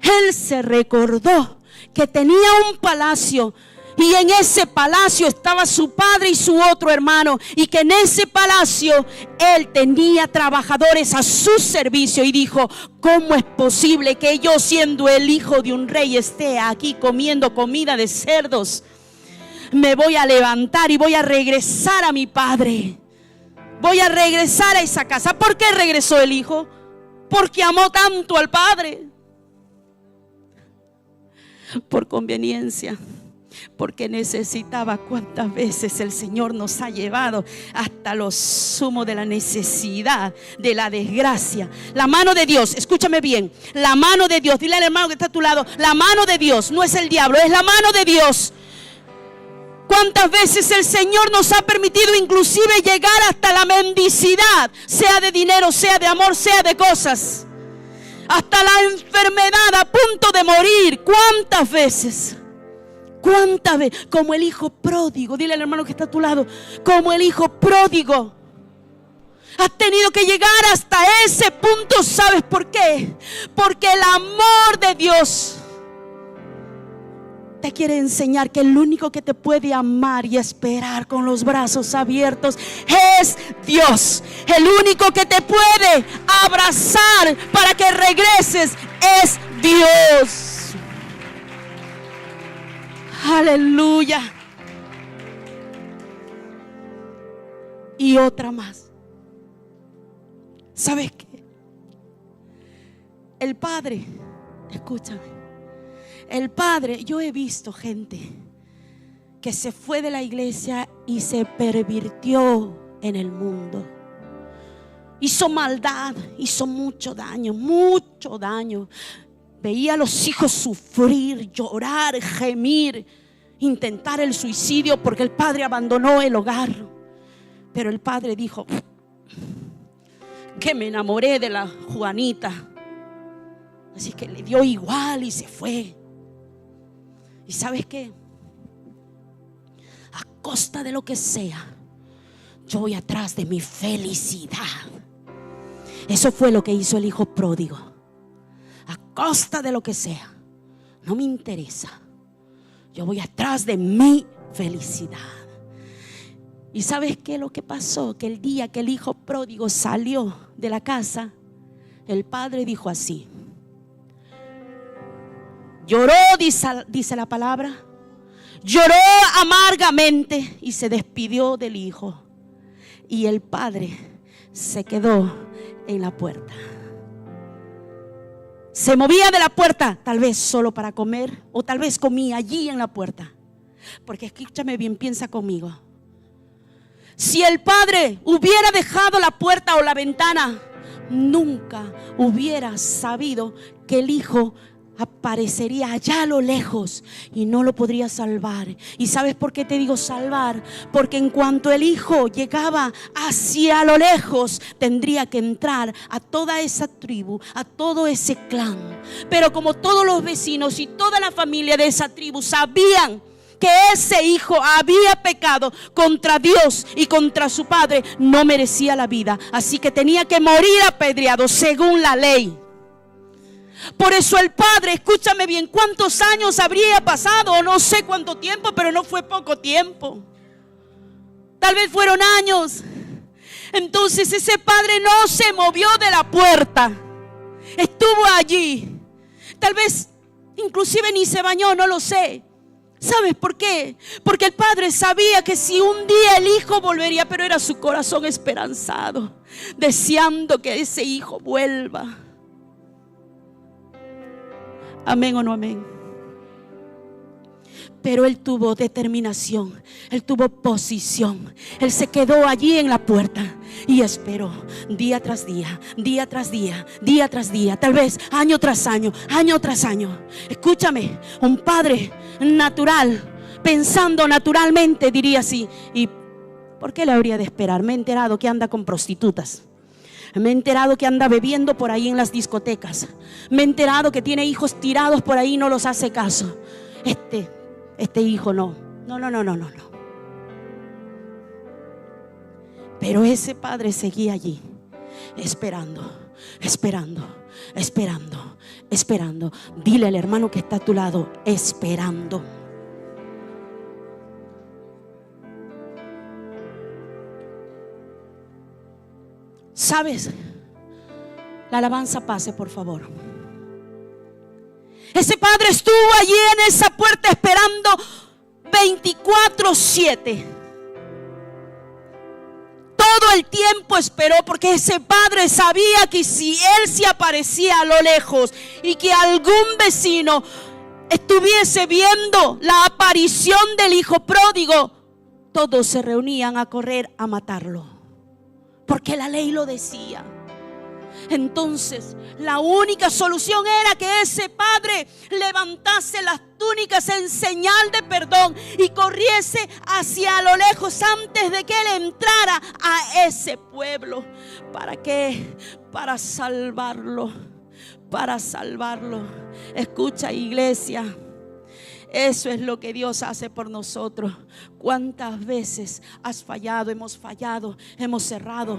él se recordó que tenía un palacio, y en ese palacio estaba su padre y su otro hermano, y que en ese palacio él tenía trabajadores a su servicio, y dijo: ¿cómo es posible que yo, siendo el hijo de un rey, esté aquí comiendo comida de cerdos? Me voy a levantar y voy a regresar a mi padre. Voy a regresar a esa casa. ¿Por qué regresó el hijo? Porque amó tanto al padre. Por conveniencia, porque necesitaba. ¿Cuántas veces el Señor nos ha llevado hasta lo sumo de la necesidad, de la desgracia? La mano de Dios, escúchame bien, la mano de Dios, dile al hermano que está a tu lado: la mano de Dios, no es el diablo, es la mano de Dios. ¿Cuántas veces el Señor nos ha permitido inclusive llegar hasta la mendicidad, sea de dinero, sea de amor, sea de cosas? Hasta la enfermedad, a punto de morir. ¿Cuántas veces? ¿Cuántas veces? Como el hijo pródigo. Dile al hermano que está a tu lado: como el hijo pródigo. Has tenido que llegar hasta ese punto. ¿Sabes por qué? Porque el amor de Dios te quiere enseñar que el único que te puede amar y esperar con los brazos abiertos es Dios. El único que te puede abrazar para que regreses es Dios. Aleluya. Y otra más. ¿Sabes qué? El Padre, escúchame. El Padre, yo he visto gente que se fue de la iglesia y se pervirtió en el mundo. Hizo maldad, hizo mucho daño, mucho daño. Veía a los hijos sufrir, llorar, gemir, intentar el suicidio porque el padre abandonó el hogar. Pero el padre dijo: que me enamoré de la Juanita, así que le dio igual y se fue. ¿Y sabes qué? A costa de lo que sea, yo voy atrás de mi felicidad. Eso fue lo que hizo el hijo pródigo. A costa de lo que sea, no me interesa. Yo voy atrás de mi felicidad. ¿Y sabes qué es lo que pasó? Que el día que el hijo pródigo salió de la casa, el padre dijo así. Lloró, dice la palabra. Lloró amargamente y se despidió del hijo. Y el padre se quedó en la puerta. Se movía de la puerta, tal vez solo para comer, o tal vez comía allí en la puerta. Porque escúchame bien, piensa conmigo. Si el padre hubiera dejado la puerta o la ventana, nunca hubiera sabido que el hijo aparecería allá a lo lejos y no lo podría salvar. ¿Y sabes por qué te digo salvar? Porque en cuanto el hijo llegaba hacia lo lejos, tendría que entrar a toda esa tribu, a todo ese clan. Pero como todos los vecinos y toda la familia de esa tribu sabían que ese hijo había pecado contra Dios y contra su padre, no merecía la vida, así que tenía que morir apedreado según la ley. Por eso el padre, escúchame bien, ¿cuántos años habría pasado? No sé cuánto tiempo, pero no fue poco tiempo. Tal vez fueron años. Entonces ese padre no se movió de la puerta, estuvo allí. Tal vez inclusive ni se bañó, no lo sé. ¿Sabes por qué? Porque el padre sabía que si un día el hijo volvería, pero era su corazón esperanzado, deseando que ese hijo vuelva. Amén o no amén. Pero él tuvo determinación, él tuvo posición. Él se quedó allí en la puerta y esperó día tras día, día tras día, día tras día, tal vez año tras año, año tras año. Escúchame, un padre natural, pensando naturalmente, diría así: ¿y por qué le habría de esperar? Me he enterado que anda con prostitutas. Me he enterado que anda bebiendo por ahí en las discotecas. Me he enterado que tiene hijos tirados por ahí y no los hace caso. Este hijo no. Pero ese padre seguía allí, esperando. Dile al hermano que está a tu lado: esperando. ¿Sabes? La alabanza pase, por favor. Ese padre estuvo allí en esa puerta esperando 24/7. Todo el tiempo esperó, porque ese padre sabía que si él se aparecía a lo lejos y que algún vecino estuviese viendo la aparición del hijo pródigo, todos se reunían a correr a matarlo, porque la ley lo decía. Entonces la única solución era que ese padre levantase las túnicas en señal de perdón y corriese hacia lo lejos antes de que él entrara a ese pueblo. ¿Para qué? Para salvarlo. Escucha, iglesia, eso es lo que Dios hace por nosotros. ¿Cuántas veces has fallado? Hemos fallado, hemos cerrado,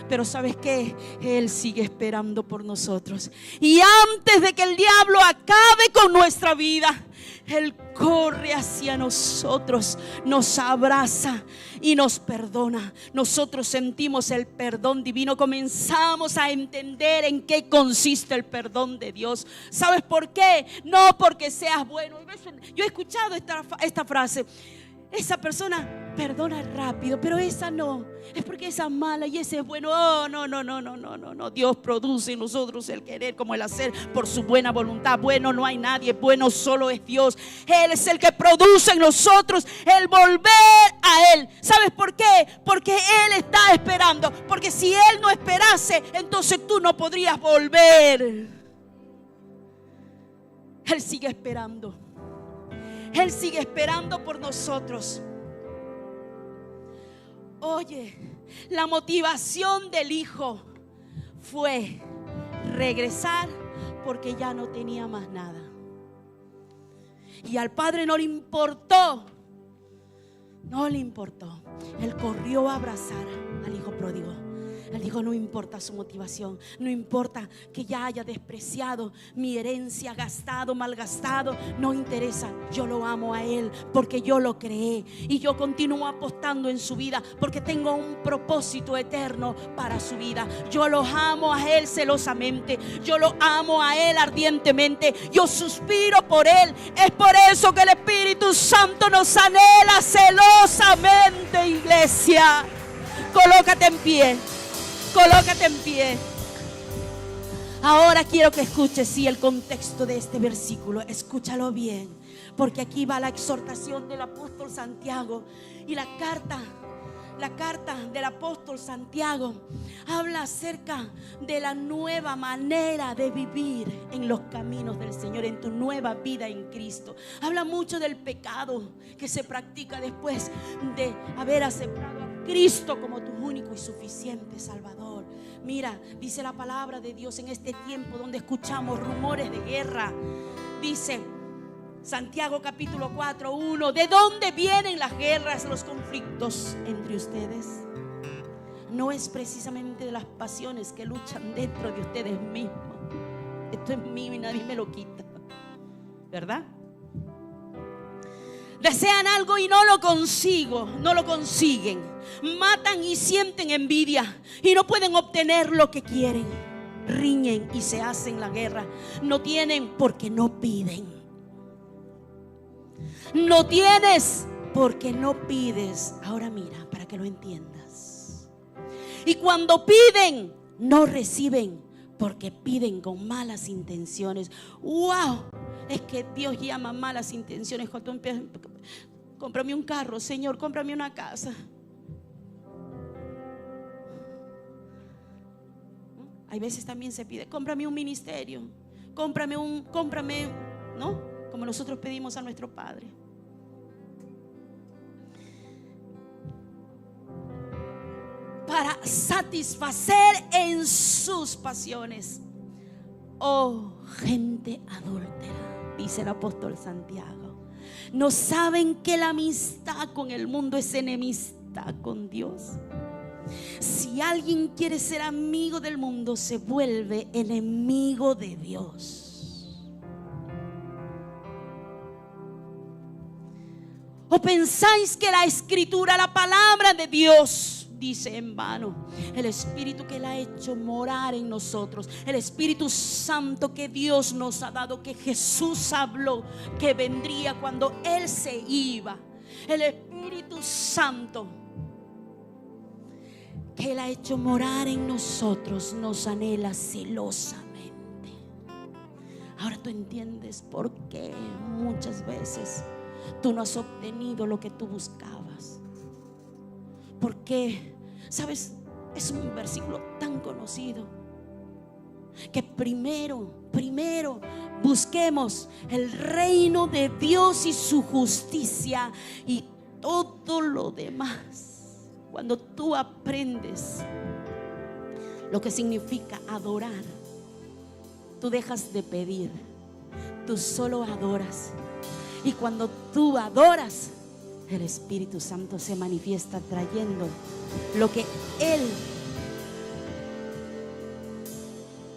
pero ¿sabes qué? Él sigue esperando por nosotros. Y antes de que el diablo acabe con nuestra vida, Él corre hacia nosotros, nos abraza y nos perdona. Nosotros sentimos el perdón divino, comenzamos a entender en qué consiste el perdón de Dios. ¿Sabes por qué? No porque seas bueno. Yo he escuchado esta frase: esa persona perdona rápido, pero esa no, es porque esa es mala y ese es bueno. Oh, no. Dios produce en nosotros el querer como el hacer por su buena voluntad. Bueno no hay nadie, bueno solo es Dios. Él es el que produce en nosotros el volver a Él. ¿Sabes por qué? Porque Él está esperando. Porque si Él no esperase, entonces tú no podrías volver. Él sigue esperando. Él sigue esperando por nosotros. Oye, la motivación del hijo fue regresar porque ya no tenía más nada. Y al padre no le importó. Él corrió a abrazar al hijo pródigo. Él dijo, no importa su motivación, no importa que ya haya despreciado mi herencia, gastado, malgastado, no interesa. Yo lo amo a Él porque yo lo creé y yo continúo apostando en su vida porque tengo un propósito eterno para su vida. Yo lo amo a Él celosamente, yo lo amo a Él ardientemente, yo suspiro por Él. Es por eso que el Espíritu Santo nos anhela celosamente, iglesia. Colócate en pie. Colócate en pie. Ahora quiero que escuches el contexto de este versículo. Escúchalo bien, porque aquí va la exhortación del apóstol Santiago. Y la carta del apóstol Santiago habla acerca de la nueva manera de vivir en los caminos del Señor, en tu nueva vida en Cristo. Habla mucho del pecado que se practica después de haber aceptado a Cristo como tu único y suficiente Salvador. Mira, dice la palabra de Dios en este tiempo donde escuchamos rumores de guerra. Dice Santiago capítulo 4:1, ¿de dónde vienen las guerras, los conflictos entre ustedes? No es precisamente de las pasiones que luchan dentro de ustedes mismos. Esto es mío y nadie me lo quita, ¿verdad? Desean algo y no lo consiguen. Matan y sienten envidia y no pueden obtener lo que quieren. Riñen y se hacen la guerra. No tienen porque no piden. No tienes porque no pides. Ahora mira, para que lo entiendas. Y cuando piden, no reciben porque piden con malas intenciones. ¡Wow! Es que Dios llama malas intenciones. Cuando tú empiezas, cómprame un carro, Señor, cómprame una casa. Hay veces también se pide, cómprame un ministerio, cómprame, ¿no? Como nosotros pedimos a nuestro Padre. Para satisfacer en sus pasiones. Oh, gente adúltera, dice el apóstol Santiago. ¿No saben que la amistad con el mundo es enemistad con Dios? Si alguien quiere ser amigo del mundo, se vuelve enemigo de Dios. ¿O pensáis que la Escritura, la palabra de Dios, dice en vano? El Espíritu que Él ha hecho morar en nosotros, el Espíritu Santo que Dios nos ha dado, que Jesús habló que vendría cuando Él se iba, el Espíritu Santo que Él ha hecho morar en nosotros, nos anhela celosamente. Ahora tú entiendes por qué muchas veces tú no has obtenido lo que tú buscabas. Porque, ¿sabes? Es un versículo tan conocido que primero busquemos el reino de Dios y su justicia, y todo lo demás. Cuando tú aprendes lo que significa adorar, tú dejas de pedir, tú solo adoras. Y cuando tú adoras, el Espíritu Santo se manifiesta trayendo lo que Él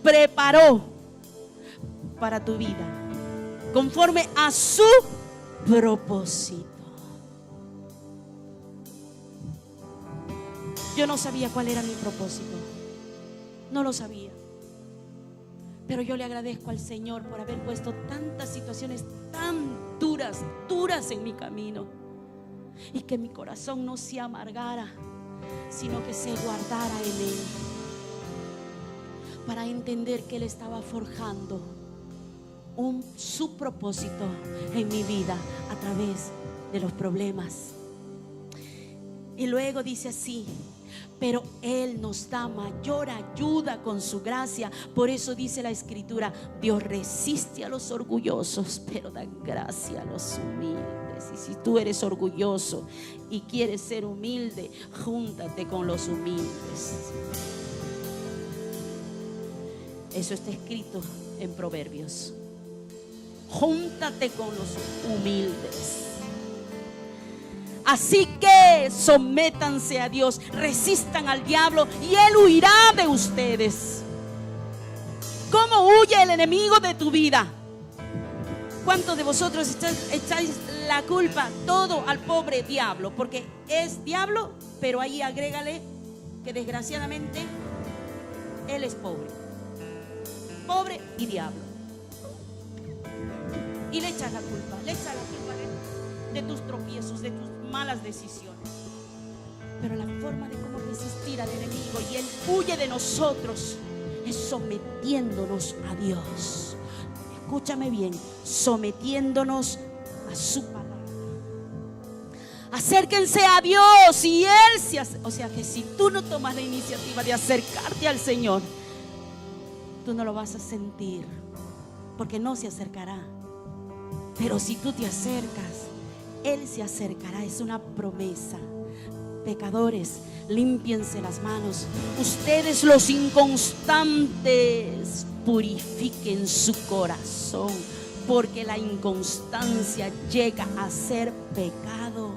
preparó para tu vida, conforme a su propósito. Yo no sabía cuál era mi propósito, no lo sabía. Pero yo le agradezco al Señor por haber puesto tantas situaciones tan duras en mi camino, y que mi corazón no se amargara, sino que se guardara en Él, para entender que Él estaba forjando su propósito en mi vida a través de los problemas. Y luego dice así: pero Él nos da mayor ayuda con su gracia. Por eso dice la Escritura: Dios resiste a los orgullosos, pero da gracia a los humildes. Y si tú eres orgulloso y quieres ser humilde, júntate con los humildes. Eso está escrito en Proverbios. Júntate con los humildes. Así que sométanse a Dios, resistan al diablo y él huirá de ustedes. ¿Cómo huye el enemigo de tu vida? ¿Cuántos de vosotros echáis la culpa todo al pobre diablo? Porque es diablo, pero ahí agrégale que desgraciadamente él es pobre. Pobre y diablo. Y le echas la culpa de tus tropiezos, de tus malas decisiones. Pero la forma de cómo resistir al enemigo y él huye de nosotros es sometiéndonos a Dios. Escúchame bien, sometiéndonos a su palabra. Acérquense a Dios y él se hace. O sea que si tú no tomas la iniciativa de acercarte al Señor, tú no lo vas a sentir, porque no se acercará. Pero si tú te acercas, él se acercará. Es una promesa. Pecadores, límpiense las manos. Ustedes los inconstantes, purifiquen su corazón, porque la inconstancia llega a ser pecado.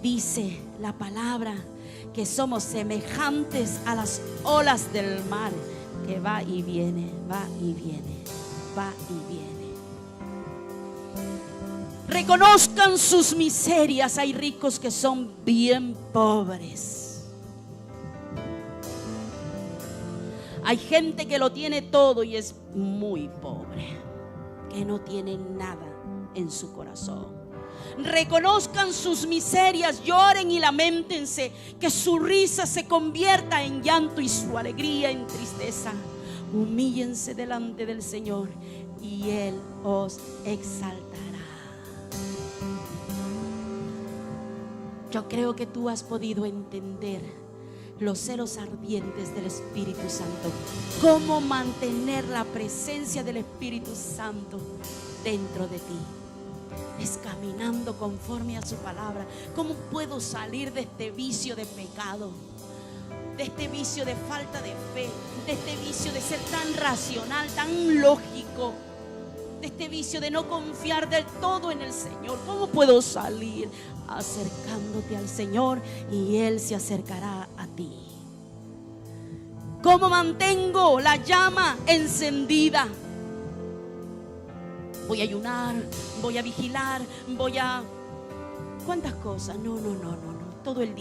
Dice la palabra que somos semejantes a las olas del mar, que va y viene, va y viene, va y viene. Reconozcan sus miserias. Hay ricos que son bien pobres. Hay gente que lo tiene todo y es muy pobre, que no tiene nada en su corazón. Reconozcan sus miserias, lloren y lamentense, que su risa se convierta en llanto y su alegría en tristeza. Humíllense delante del Señor y Él os exaltará. Yo creo que tú has podido entender los celos ardientes del Espíritu Santo. Cómo mantener la presencia del Espíritu Santo dentro de ti. Es caminando conforme a su palabra. ¿Cómo puedo salir de este vicio de pecado? De este vicio de falta de fe, de este vicio de ser tan racional, tan lógico, de este vicio de no confiar del todo en el Señor. ¿Cómo puedo salir? Acercándote al Señor y Él se acercará a ti. ¿Cómo mantengo la llama encendida? Voy a ayunar, voy a vigilar, voy a... ¿Cuántas cosas? No. Todo el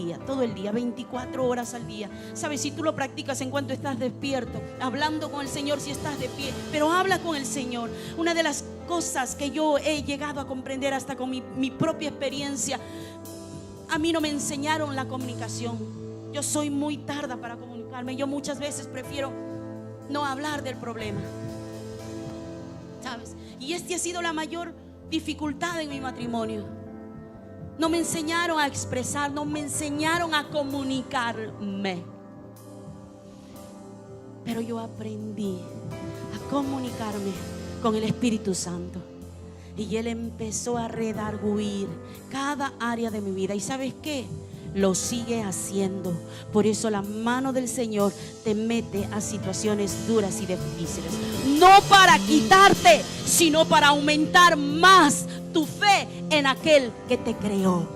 día, 24 horas al día. ¿Sabes? Si tú lo practicas en cuanto estás despierto, hablando con el Señor si estás de pie, pero habla con el Señor. Una de las cosas que yo he llegado a comprender hasta con mi propia experiencia, a mí no me enseñaron la comunicación. Yo soy muy tarda para comunicarme. Yo muchas veces prefiero no hablar del problema, ¿sabes? Y ha sido la mayor dificultad en mi matrimonio. No me enseñaron a expresar, no me enseñaron a comunicarme. Pero yo aprendí a comunicarme con el Espíritu Santo. Y Él empezó a redarguir cada área de mi vida. ¿Y sabes qué? Lo sigue haciendo. Por eso la mano del Señor te mete a situaciones duras y difíciles. No para quitarte, sino para aumentar más tu fe en aquel que te creó,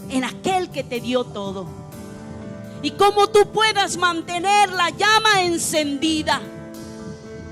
en aquel que te dio todo. Y cómo tú puedas mantener la llama encendida,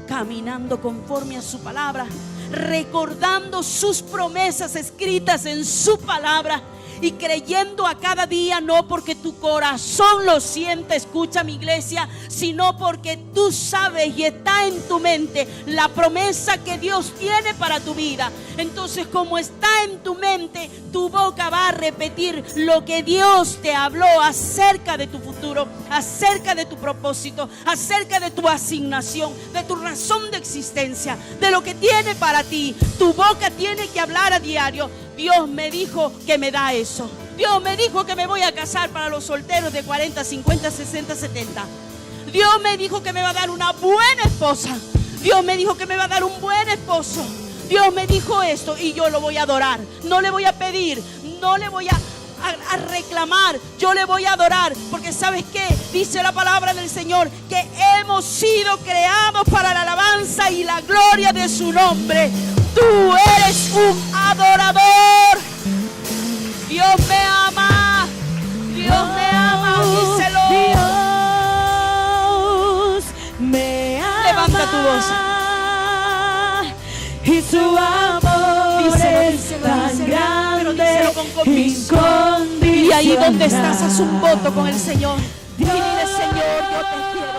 caminando conforme a su palabra, recordando sus promesas escritas en su palabra y creyendo a cada día, no porque tu corazón lo siente, escucha mi iglesia, sino porque tú sabes y está en tu mente la promesa que Dios tiene para tu vida. Entonces, como está en tu mente, tu boca va a repetir lo que Dios te habló acerca de tu futuro, acerca de tu propósito, acerca de tu asignación, de tu razón de existencia, de lo que tiene para ti. Tu boca tiene que hablar a diario. Dios me dijo que me da eso. Dios me dijo que me voy a casar para los solteros de 40, 50, 60, 70. Dios me dijo que me va a dar una buena esposa. Dios me dijo que me va a dar un buen esposo. Dios me dijo esto y yo lo voy a adorar. No le voy a pedir, no le voy a reclamar, yo le voy a adorar. Porque ¿sabes qué? Dice la palabra del Señor que hemos sido creados para la alabanza y la gloria de su nombre. Tú eres un adorador. Dios me ama. Dios me ama. Díselo. Dios me ama. Levanta tu voz. Y su amor es tan grande, incondicional. Y ahí donde estás, haz un voto con el Señor. Y dile, Señor, yo te quiero.